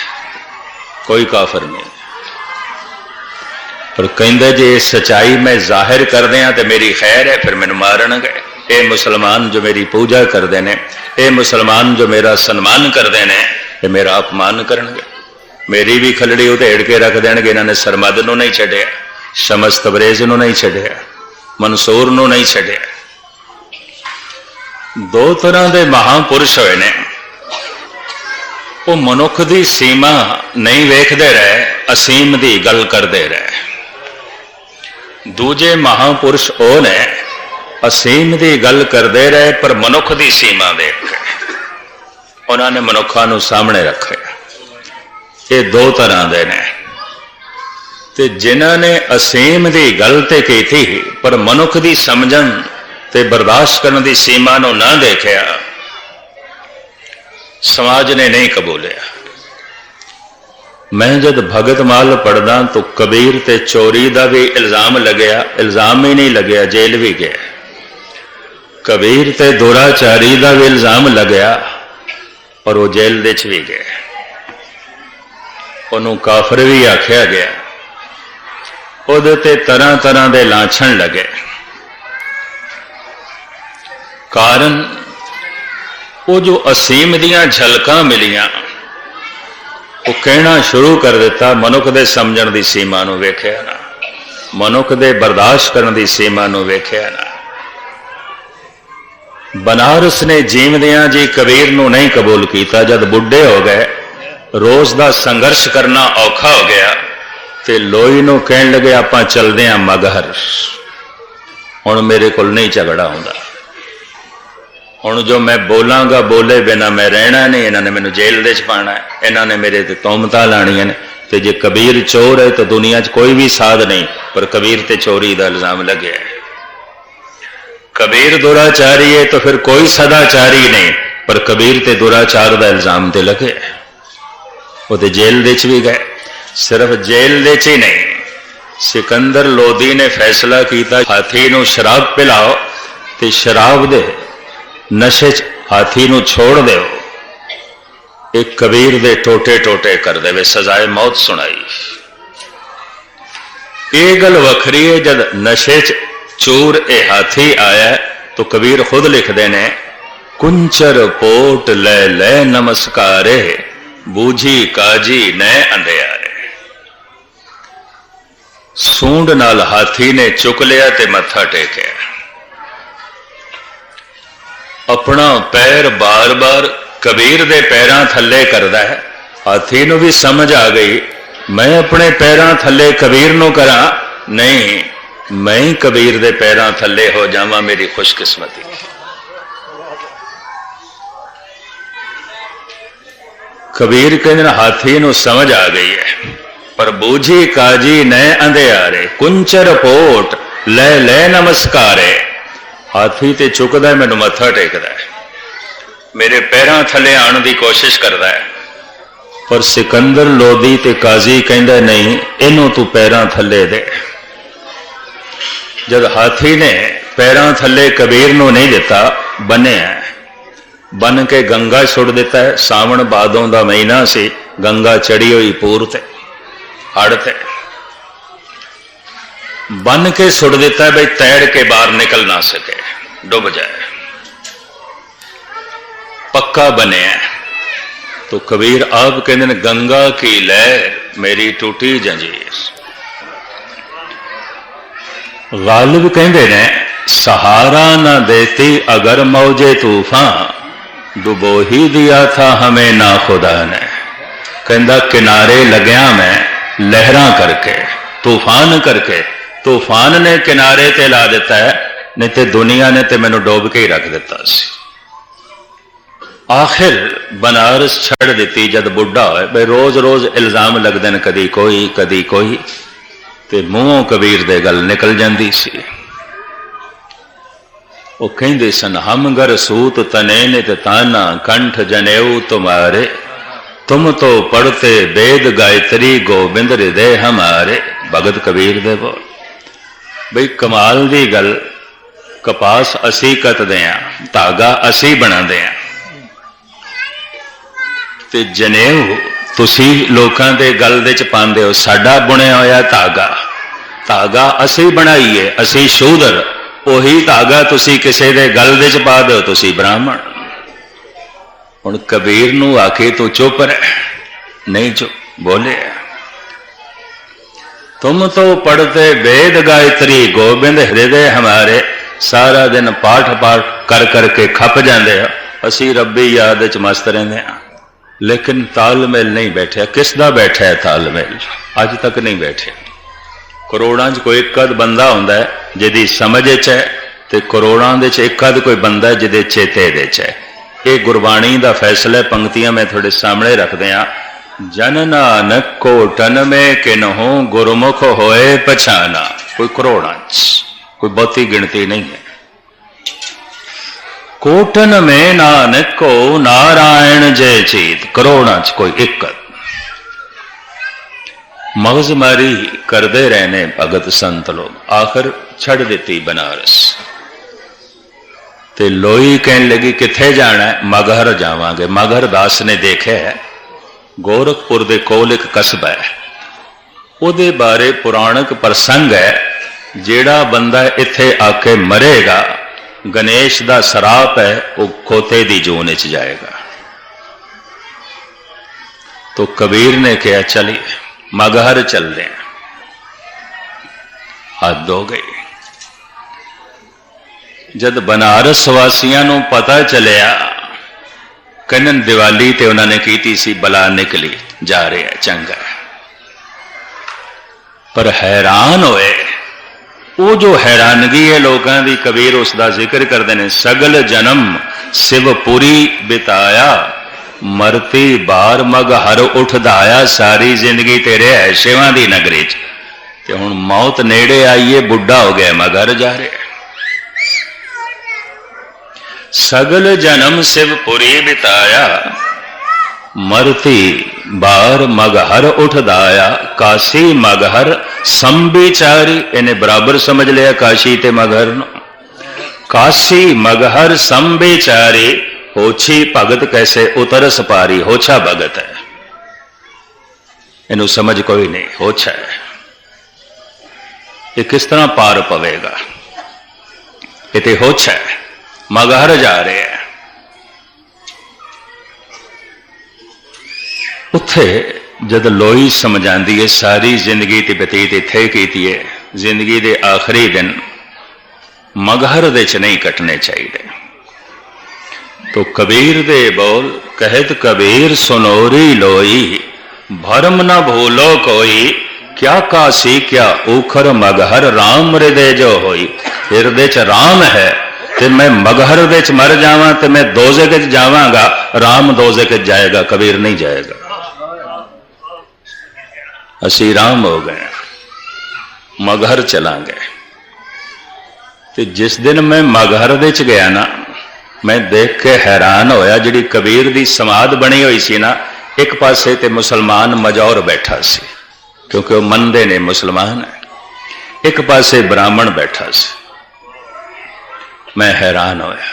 कोई काफिर नहीं। पर कहते जे सच्चाई मैं जाहिर कर दिया तो मेरी खैर है, फिर मैनू मारन गए। ये मुसलमान जो मेरी पूजा करते हैं, ये मुसलमान जो मेरा सन्मान करते हैं, ये मेरा अपमान करनगे। मेरी भी खलड़ी उधेड़ के रख देंगे। इन्होंने सरमद नू नहीं छड्डिया, शमस तबरेज नू नहीं छड्डिया, मंसूर नू नहीं छड्डिया। दो तरह के महापुरुष होए ने, वो मनुख की सीमा नहीं वेखते रहे, असीम की गल करते रहे। दूजे महापुरुष वो ने असीम की गल करते रहे, पर मनुख की सीमा देख के उन्होंने मनुखा नू सामने रखे। ये दो तरह के ने। ते जिन्हों ने असीम की गल ते की थी, पर मनुख की समझन ते बर्दाश्त करने की सीमा नू ना देखा, समाज ने नहीं कबूलिया। मैं जब भगत माल पढ़दा तो कबीर ते चोरी का भी इल्जाम लग्या, इल्जाम ही नहीं लग्या, जेल भी गया। कबीर ते दुराचारी का भी इल्जाम लग्या और वो जेल दे भी गया। उन्होंने काफिर भी आख्या गया। उहदे ते तरह तरह के लाछन लगे। कारण वो जो असीम दियां झलकां मिलियां, वो कहना शुरू कर दिता मनुख दे समझण दी सीमा नूं वेखिया ना, मनुख दे बर्दाश्त करने दी सीमा नूं वेखिया ना। बनारस ने जीवदियां जी कबीर नूं नहीं कबूल किया। जब बुढ़े हो गए, रोज का संघर्ष करना औखा हो गया, तो लोई नूं कहण लगे आपां चलदे हां मगहर, हुण मेरे कोल नहीं झगड़ा हुंदा, हुण जो मैं बोलांगा बोले बिना मैं रहना नहीं। इन्होंने मैनू जेल दे च पाना है, इन्होंने मेरे ते तोहमतां लाणियां ने। ते जे कबीर चोर है तो दुनिया च कोई भी साध नहीं, पर कबीर ते चोरी का इल्जाम लगे है। कबीर दुराचारी है तो फिर कोई सदाचारी नहीं, पर कबीर ते दुराचार का इल्जाम ते लगे। वो ते जेल दे च भी गए। सिर्फ जेल दे च ही नहीं, सिकंदर लोधी ने फैसला किया हाथी नूं शराब पिलाओ ते शराब दे नशे च हाथी नूं छोड़ दो। एक कबीर दे टोटे टोटे कर दे, सजाए मौत सुनाई। ये गल वखरी है, जब नशे च चूर ए हाथी आया तो कबीर खुद लिखते ने कुंचर पोट ले ले नमस्कारे, बूझी काजी न अंधियारे। सूंड नाल हाथी ने चुक लिया ते मत्था टेकिया। अपना पैर बार बार कबीर दे पैरां थले करदा है। हाथी नूं भी समझ आ गई, मैं अपने पैरां थले कबीर नूं करा नहीं, मैं ही कबीर दे पैरां थले हो जावां, मेरी खुशकिस्मती। कबीर कहते हाथी नूं समझ आ गई है, पर बूझी काजी न अंधियारे, कुंचर पोट ले ले नमस्कारे। हाथी ते चुकदा है, मैनू मत्था टेकदा है, मेरे पैरां थले आने की कोशिश करता है। पर सिकंदर लोधी ते काजी कहंदा नहीं, इनू तू पैरां थले दे। जब हाथी ने पैरां थले कबीर नूं नहीं दिता, बन्निया, बन के गंगा छुड़ दिता है। सावन भादों का महीना से गंगा चढ़ी हुई पूर ते हड़ ते बन के सुट दिता है, भाई तैर के बाहर निकल ना सके, डूब जाए, पक्का बने। तो कबीर आप कहते हैं गंगा की लहर मेरी टूटी जंजीर। गालिब कहते ने सहारा न देती अगर मौजे तूफान, डुबो ही दिया था हमें ना खुदा ने। कहता किनारे लग्या मैं लहरां करके, तूफान करके, तूफान ने किनारे ते ला दिता है, नहीं तो दुनिया ने तो मैनू डोब के ही रख दिता सी। आखिर बनारस छड़ दी जद बुढ़ा होए, भाई रोज रोज इल्जाम लगते हैं, कदी कोई ते मूहों कबीर दे गल निकल जाती सी। वो कहते सन हम गर सूत तने ने ताना कंठ जनेऊ तुम्हारे, तुम तो पढ़ते वेद गायत्री गोबिंद हृदय हमारे। भगत कबीर दे बोल। बई कमाल दी गल, कपास असी कतदे आ, धागा असी बनाते हैं, ते जनेऊ तुसी लोकां दे गल दे च पांदे हो। साडा बुनिया होया धागा असी बनाईए, असी शूदर, उही धागा तुसी किसी दे गल दे च पा दो, तुसी ब्राह्मण। हुण कबीर नूं आके तू चुप रह, नहीं चुप बोले। तुम तो पढ़ते वेद गायत्री गोबिंद हृदय हमारे। सारा दिन पाठ कर करके खप जाते हो, असी रब्बी याद च मस्त रहंदे हां, लेकिन तालमेल नहीं बैठा। किसदा बैठा है तालमेल? अज तक नहीं बैठे। करोड़ां च कोई एक अद बंदा हुंदा है जिहदी समझ च है, ते करोड़ां दे च एक अद कोई बंदा है जिहदे चेते दे च है। ये गुरबाणी दा फैसला, पंक्तियां मैं थोड़े सामने रख दियां। जन नानक कोटन में किन्हों गुरमुख होए पछाना। कोई करोड़ां च, कोई बहुती गिनती नहीं है। कोटन में नानक को नारायण जय चीत। करोड़ां च कोई एक। मगजमारी करते रहने भगत संत लोग। आखिर छड़ दी बनारस, ते लोई कहने लगी किथे जाना है? मगहर जावांगे। मगहर दास ने देखा है, गोरखपुर दे कोल एक कस्बा है, उहदे बारे पुराणक प्रसंग है। जेड़ा बंदा इत्थे आके मरेगा, गणेश दा सराप है, वो खोते दी जून च जाएगा। तो कबीर ने कहा चलिए मगहर चलते हैं। हद हो गई। जद बनारस वासियों को पता चलिया, कनन दिवाली ते उन्होंने की सी, बला निकली, जा रहे हैं, चंगा। पर हैरान होए। वो जो हैरानगी है लोगों की, कबीर उसका जिक्र करते हैं। सगल जन्म शिवपुरी बिताया, मरती बार मग हर उठदाया। सारी जिंदगी तेरे है शिवां दी नगरी च, ते हुण मौत नेड़े आईए, बुढ़ा हो गया, मगर जा रहे। सगल जन्म शिवपुरी बिताया, मरती बार मगहर उठदाया। काशी मगहर संबिचारी। इन्हें बराबर समझ लिया काशी ते मगहर नो। काशी मगहर संबिचारी, होछी भगत कैसे उतरस पारी। होछा भगत है, इनू समझ कोई नहीं। होछा है, ये किस तरह पार पवेगा? ये होछा है, मगहर जा रहे हैं। उत्थे जद लोई समझाती है, सारी जिंदगी ती बतीत इत्थे कीती है, जिंदगी दे आखिरी दिन मगहर दे च नहीं कटने चाहिए। तो कबीर दे बोल, कहत कबीर सुनोरी लोई, भरम न भूलो कोई। क्या काशी क्या ऊखर मगहर, राम हृदय जो होई। हृदय च राम है, ते मैं मगहर दे च मर जावां ते मैं दोज़ख च जावांगा, राम दोज़ख च जाएगा, कबीर नहीं जाएगा। असी राम हो गए, मगहर चलांगे। ते जिस दिन मैं मगहर दे च गया ना, मैं देख के हैरान होया। जिहड़ी कबीर दी समाध बनी हुई सी ना, एक पासे ते मुसलमान मजौर बैठा सी, क्योंकि वह मनदे ने मुसलमान है। एक पासे ब्राह्मण बैठा सी। मैं हैरान होया।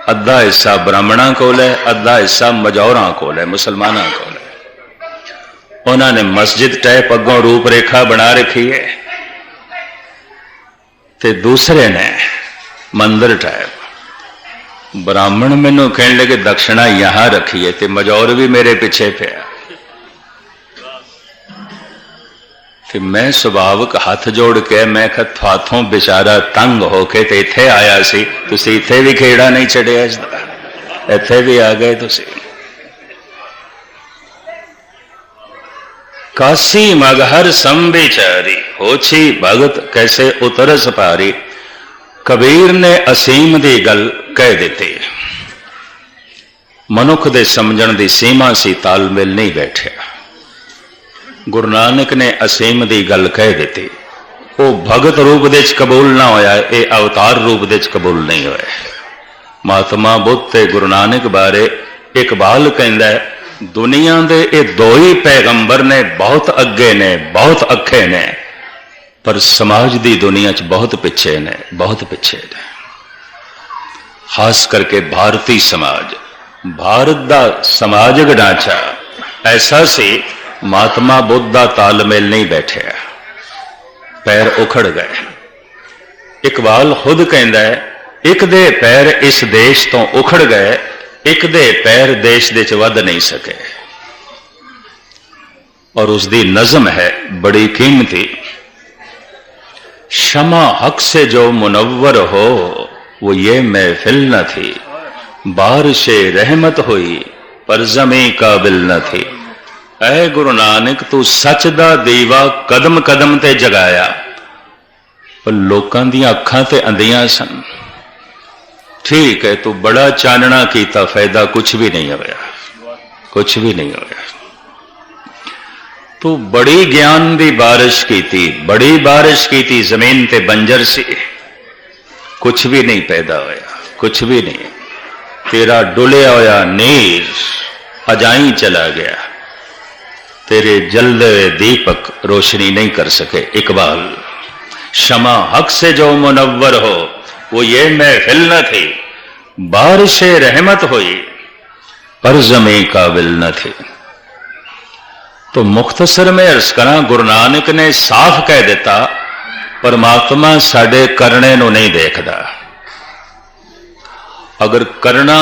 अद्धा हिस्सा ब्राह्मणों को है, अद्धा हिस्सा मजौरां को है, मुसलमानों को है। उन्होंने मस्जिद टाइप अगों रूपरेखा बना रखी है, ते दूसरे ने मंदिर टाइप। ब्राह्मण मैनू कहने लगे दक्षिणा यहां रखी है, ते मजौर भी मेरे पीछे पिया। ते मैं सुभावक हाथ जोड़ के मैं थाथों बेचारा तंग होके ते इत्थे आया सी, तुसीं इत्थे भी खेड़ा नहीं छड़िया इसदा। इत्थे भी आ गए तुसी। काशी मगहर संविचारी, होछी भगत कैसे उतरस पारी। कबीर ने असीम दी गल कह दिती। मनुख दे समझण दी सीमा सी, तालमेल नहीं बैठिया। गुरु नानक ने असीम दी गल कह दिती। वो भगत रूप दे कबूल ना होया, ये अवतार रूप दे कबूल नहीं होया। महात्मा बुद्ध ते गुरु नानक बारे इकबाल कहंदा है, दुनिया दे ये दो ही पैगंबर ने, बहुत अगे ने, बहुत अखे ने, पर समाज दी दुनिया च बहुत पिछे ने, बहुत पिछे ने। खास करके भारतीय समाज, भारत दा समाजिक ढांचा ऐसा सी, महात्मा बुद्ध दा तालमेल नहीं बैठिया, पैर उखड़ गए। इकबाल खुद कहंदा है, एक दे पैर इस देश तो उखड़ गए, एक दे पैर देश दे च वध नहीं सके। और उसकी नज़म है बड़ी कीमती, शमा हक से जो मुनव्वर हो वो ये महफिल न थी। बारिशे रहमत हुई पर ज़मी काबिल न थी। ऐ गुरु नानक तू सच दा दीवा कदम कदम ते जगाया, पर लोकां दी अखां ते अंधियां सन। ठीक है, तू बड़ा चानना कीता, फायदा कुछ भी नहीं होया, कुछ भी नहीं होया। तू बड़ी ज्ञान दी बारिश कीती, बड़ी बारिश कीती, जमीन ते बंजर सी, कुछ भी नहीं पैदा होया, कुछ भी नहीं। तेरा डुलिया होया नीर अजाई चला गया, तेरे जलदे हुए दीपक रोशनी नहीं कर सके। इकबाल, शमा हक से जो मुनव्वर हो वो ये महफिल न थी। बारिशे रहमत हुई पर ज़मी काबिल न थी। तो मुख्तसर में अर्ज करा, गुरु नानक ने साफ कह दिता, परमात्मा साडे करने नूं नहीं देखदा। अगर करना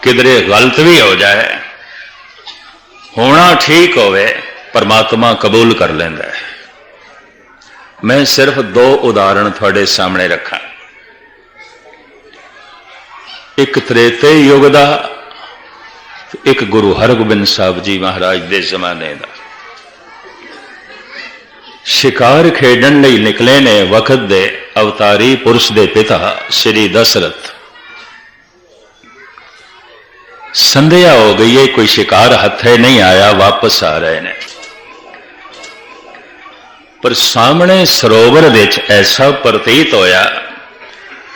किधरे गलत भी हो जाए, होना ठीक होवे, परमात्मा कबूल कर लेंदा है। मैं सिर्फ दो उदाहरण थोड़े सामने रखा। एक त्रेते युग दा, एक गुरु हरगोबिंद साहब जी महाराज दे जमाने दा। शिकार खेडन लई निकले ने वक्त दे अवतारी पुरुष दे पिता श्री दशरथ। संध्या हो गई है, कोई शिकार हथे नहीं आया, वापस आ रहे ने। पर सामने सरोवर विच ऐसा प्रतीत होया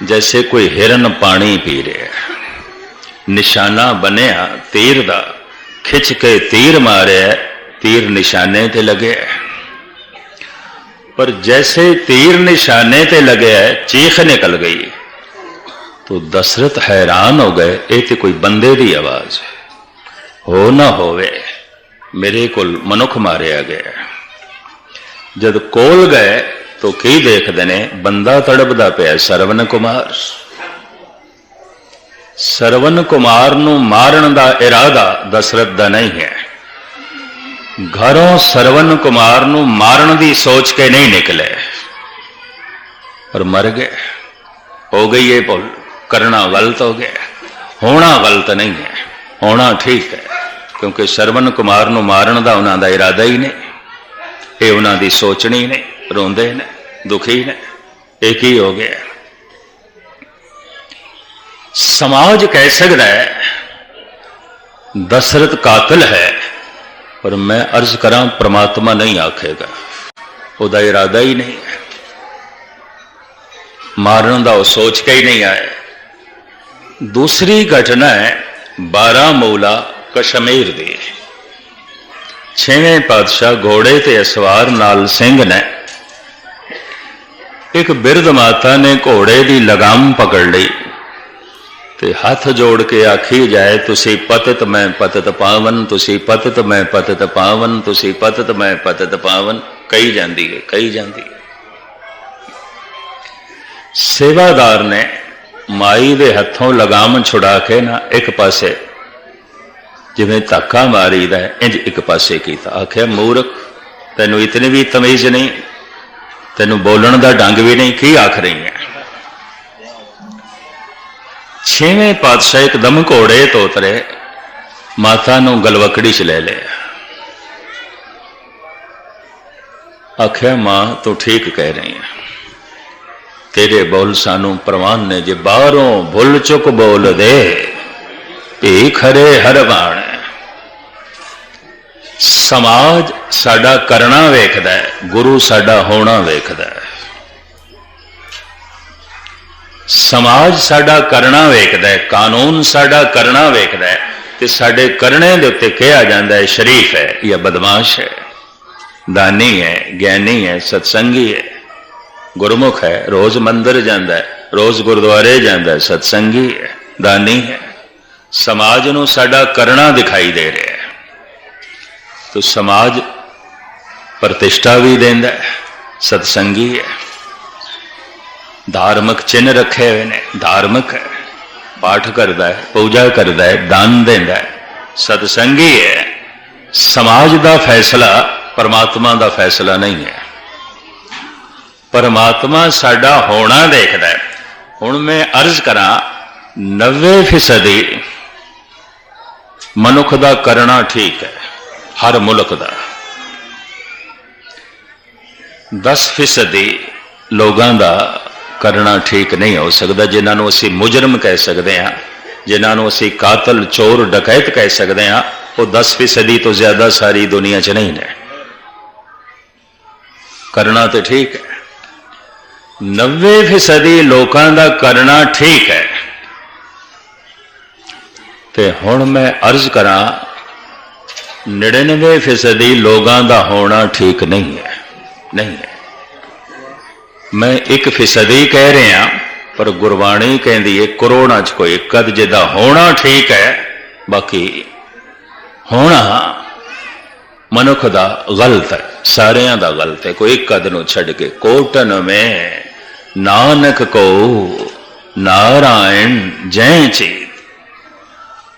जैसे कोई हिरन पानी पी रहा। निशाना बनिया तीर दा, खिंच के तीर मारे, तीर निशाने ते लगे। पर जैसे तीर निशाने ते लगे, चीख निकल गई। तो दशरथ हैरान हो गए, ये तो कोई बंदे की आवाज है, हो ना होवे मेरे को मनुख मारिया गया। जब कोल गए तो की देखते ने, बंदा तड़पदा पिया, सरवन कुमार। सरवन कुमार नूं मारन दा इरादा दशरथ दा नहीं है। घरों सरवन कुमार नूं मारन दी सोच के नहीं निकले, और मर गए। हो गई ये भुल, करना गलत हो गया। होना गलत नहीं है, होना ठीक है, क्योंकि सरवन कुमार नूं मारन दा उन्हां दा इरादा ही नहीं, ये उन्हां दी सोचनी नहीं। रोंदे ने, दुखी ने, एक ही हो गया। समाज कह सकता है दशरथ कातिल है, पर मैं अर्ज करा परमात्मा नहीं आखेगा, उहदा इरादा ही नहीं है, मारन दा वो सोच के ही नहीं आया। दूसरी घटना है बारामूला कश्मीर दी। 6वें पातशाह घोड़े ते सवार नाल सिंह ने, एक बिरध माता ने घोड़े की लगाम पकड़ ली ते हाथ जोड़ के आखी जाए, तुसी पतित मैं पतित पावन, तुसी पतित मैं पतित पावन, तुसी पतित मैं पतित पावन, कही जाती है, कही जाती है। सेवादार ने माई दे हथों लगाम छुड़ा के ना एक पासे जिवें धक्का मारी दा इंज एक पासे कीता। आख्या मूर्ख, तैनू इतनी भी तमीज नहीं, तैनू बोलण दा ढंग भी नहीं, की आख रही है। छेवें पातशाह एकदम घोड़े तो उतरे, माता नूं गलवकड़ी च ले लिया। आख्या मां तू ठीक कह रही है, तेरे बोल सानू प्रवान ने, जे बाहरों भुल चुक बोल दे भी खरे हर बाण। समाज साडा करना वेखदा है, गुरु साडा होना वेखदा है। समाज साडा करना वेखदा है, कानून साडा करना वेखदा है, ते साडे करने दे उत्ते कहा जांदा है शरीफ है या बदमाश है, दानी है, ज्ञानी है, सत्संगी है, गुरमुख है, रोज मंदिर जांदा है, रोज गुरुद्वारे जांदा है, सत्संगी है, दानी है। समाज नूं साडा करना दिखाई दे रहा है, तो समाज प्रतिष्ठा भी देंदा है, सत्संगी है, धार्मिक चिन्ह रखे हुए ने, धार्मिक है, पाठ करता है, पूजा करता है, दान देंदा है, सत्संगी है। समाज का फैसला परमात्मा का फैसला नहीं है। परमात्मा साडा होना देखदा है। हुण मैं अर्ज करा 90% मनुख का करना ठीक है, हर मुल्क का। 10% लोगों का करना ठीक नहीं हो सकता, जिन्होंने असी मुजरम कह सकते हैं, जिन्होंने असी कातल चोर डकैत कह सकते हैं, वो 10% तो ज्यादा सारी दुनिया च नहीं है। करना तो ठीक है, 90% लोगों का करना ठीक है। तो हुण मैं अर्ज करा 99% लोगों का होना ठीक नहीं है, नहीं है। मैं 1% कह रहा, पर गुरबाणी कहती है करोड़ां च कोई एक अध जिदा होना ठीक है, बाकी होना मनुख का गलत है, सारिया का गलत है। कोई एक अध नूं छड्ड के कोटन में नानक को नारायण जय चीत।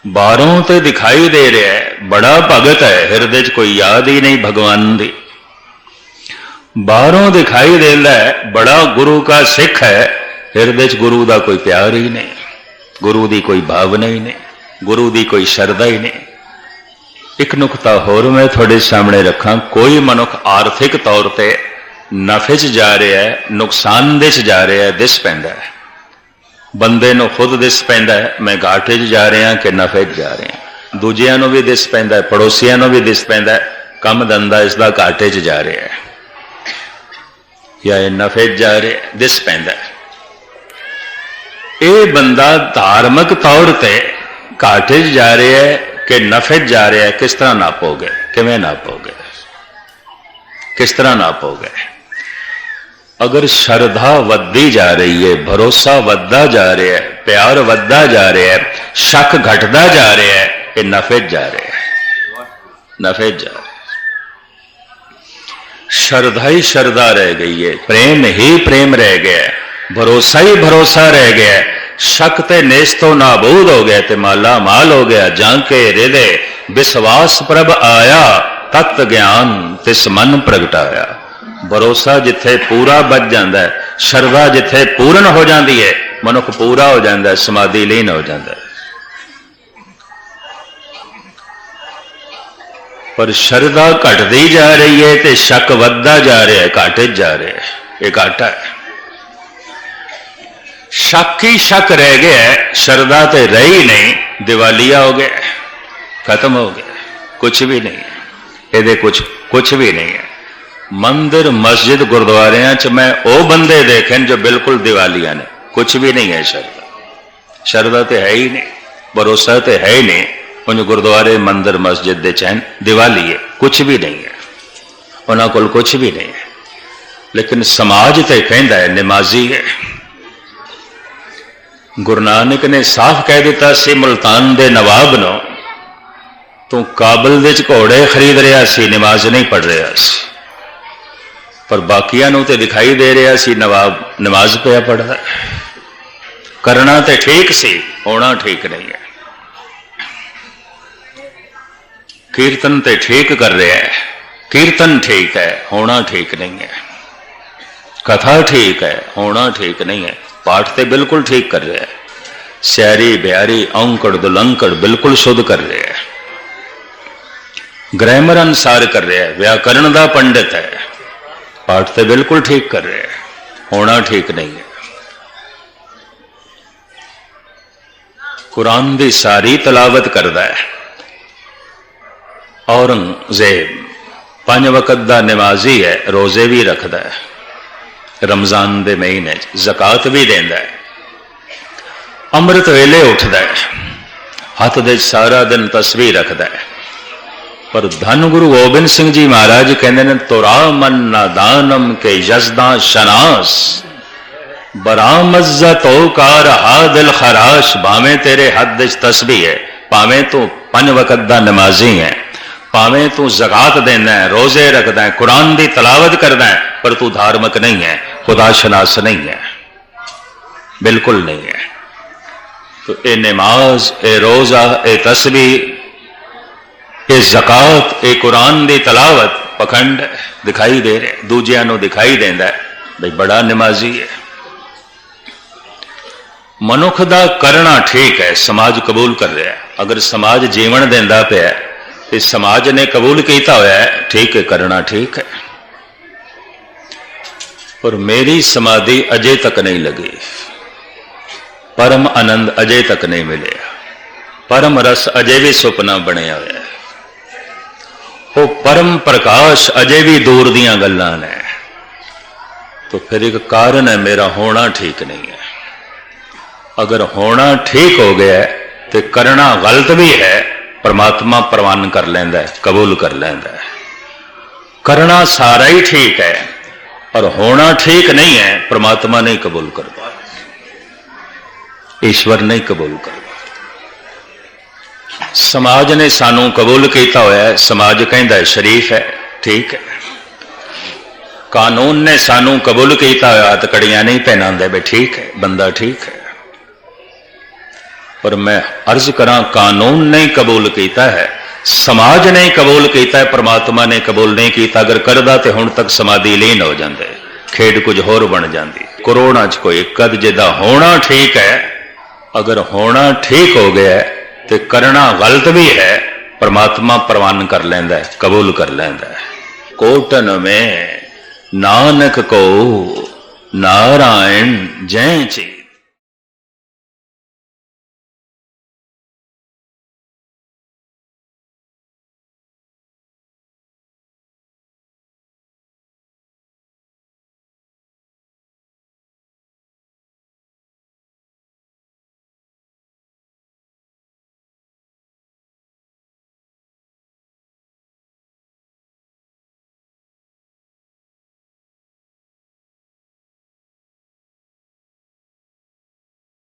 बारों ते दिखाई दे रहा है बड़ा भगत है, हृदय च कोई याद ही नहीं भगवान दी। बाहरों दिखाई देता है बड़ा गुरु का सिख है, हृदय च गुरु का कोई प्यार ही नहीं, गुरु की कोई भावना ही नहीं, गुरु की कोई शरदा ही नहीं। एक नुकता होर मैं थोड़े सामने रखा, कोई मनुख आर्थिक तौर पर नफे च जा रहा है, नुकसान दे च जा रहा है, दिस पैंदा है। बंदे नूं खुद दिस पैंदा है मैं घाटे च जा रहा कि नफे च जा रहा, दूजिया नूं भी दिस पैंदा है, पड़ोसियों नूं भी दिस पैंदा है, कम धंधा इसका घाटे च जा रहा है या नफे च जा रहा, दिस पैंदा है। ये बंदा धार्मिक तौर पर घाटे च जा रहा है कि नफे च जा रहा है, किस तरह नापोगे, किवें नापोगे, किस तरह नापोगे? अगर श्रद्धा वधी जा रही है, भरोसा वधदा जा रहा है, प्यार वधदा जा रहा है, शक घटदा जा रहा है, ये नफे जा रहा है, नफे जा रहा है। श्रद्धा ही श्रद्धा रह गई है, प्रेम ही प्रेम रह गया है, भरोसा ही भरोसा रह गया है, शक ते नेस तो नाबूद हो गया, ते माला माल हो गया। जाके हृदय विश्वास प्रभ आया, तत्त ज्ञान तिस मन प्रगटाया। भरोसा जिथे पूरा बच जाता है, श्रद्धा जिथे पूर्ण हो जाती है, मनुख पूरा हो जाता है, समाधि लीन हो जाता है। पर श्रद्धा घटती जा रही है तो शक वधदा जा रहा है, घाटे जा रहा है, ये घाटा है। शक ही शक रह गया है, श्रद्धा तो रही नहीं, दिवालिया हो गया, खत्म हो गया, कुछ भी नहीं है, ये कुछ भी नहीं है। मंदिर मस्जिद गुरुद्वारियां च मैं वो बंदे देखे जो बिल्कुल दिवालिया ने, कुछ भी नहीं है श्रद्धा, श्रद्धा तो है ही नहीं, भरोसा तो है ही नहीं। उन गुरुद्वारे मंदिर मस्जिद दे चैन दिवाली है, कुछ भी नहीं है, उन्होंने कोल कुछ भी नहीं है। लेकिन समाज तो कहता है नमाजी है। गुरु नानक ने साफ कह दिता सी मुल्तान दे नवाब नो, तू काबल दे घोड़े खरीद रहा सी, नमाज नहीं पढ़ रहा सी, पर बाकियां नूं ते दिखाई दे रहा सी नवाब नमाज पिया पढ़दा। करना तो ठीक सी, होना ठीक नहीं है। कीर्तन तो ठीक कर रहा है, कीर्तन ठीक है, होना ठीक नहीं है। कथा ठीक है, होना ठीक नहीं है। पाठ तो बिल्कुल ठीक कर रहा है, सियारी बिहारी औंकड़ दुलंकड़ बिल्कुल शुद्ध कर रहा है, ग्रामर अनुसार कर रहा है, व्याकरण का पंडित है, पाठ तो बिल्कुल ठीक कर रहा है, होना ठीक नहीं है। कुरान की सारी तलावत करता है। औरंगजेब 5 वक्त का नमाजी है, रोजे भी रखता है, रमजान के महीने ज़कात भी देता है, अमृत वेले उठता है, हाथ दे सारा दिन तस्वीर रखता है। पर धन गुरु गोबिंद सिंह जी महाराज कहते हैं, तुरा मन ना दानम के यजदा शनास बरामज्जत कार हा दिल खराश। भावें तेरे हद तस्बीह है, भावें तू 5 वक्त का नमाजी है, भावें तू ज़कात देना है, रोजे रखता है, कुरान की तलावत करता है, पर तू धार्मिक नहीं है, खुदा शनास नहीं है, बिल्कुल नहीं है। तो ये नमाज, ये रोजा, ये तस्बीह, ये ज़कात, ये कुरान की तलावत पखंड दिखाई दे रहे, दूजिया नूं दिखाई देता है भाई बड़ा नमाजी है। मनुख का करना ठीक है, समाज कबूल कर रहा है। अगर समाज जीवन देंदा पिया तो समाज ने कबूल किया होया है, ठीक है, करना ठीक है। पर मेरी समाधि अजे तक नहीं लगी, परम आनंद अजे तक नहीं मिले, परम रस अजे भी सुपना बनया होया है, वो परम प्रकाश अजे भी दूर दियां गल्लां ने। तो फिर एक कारण है, मेरा होना ठीक नहीं है। अगर होना ठीक हो गया है तो करना गलत भी है, परमात्मा प्रवान कर लेंदा है, कबूल कर लेंदा है। करना सारा ही ठीक है और होना ठीक नहीं है, परमात्मा नहीं कबूल करता, ईश्वर नहीं कबूल करता। समाज ने सानू कबूल किया होया है, समाज कहता है शरीफ है, ठीक है। कानून ने सानू कबूल किया होया, हथकड़ियां नहीं पहनांदे भी, ठीक है, बंदा ठीक है। पर मैं अर्ज करा, कानून ने कबूल किया है, समाज ने कबूल किया है, परमात्मा ने कबूल नहीं किया। अगर करदा तो हुण तक समाधि लीन हो जाते, खेड कुछ होर बन जाती। करोड़ां च कोई कद जिदा होना ठीक है, अगर होना ठीक हो गया है तो करना गलत भी है, परमात्मा प्रवान कर लेंदा है, कबूल कर लेंदा है। कोटन में नानक को नारायण जय ची।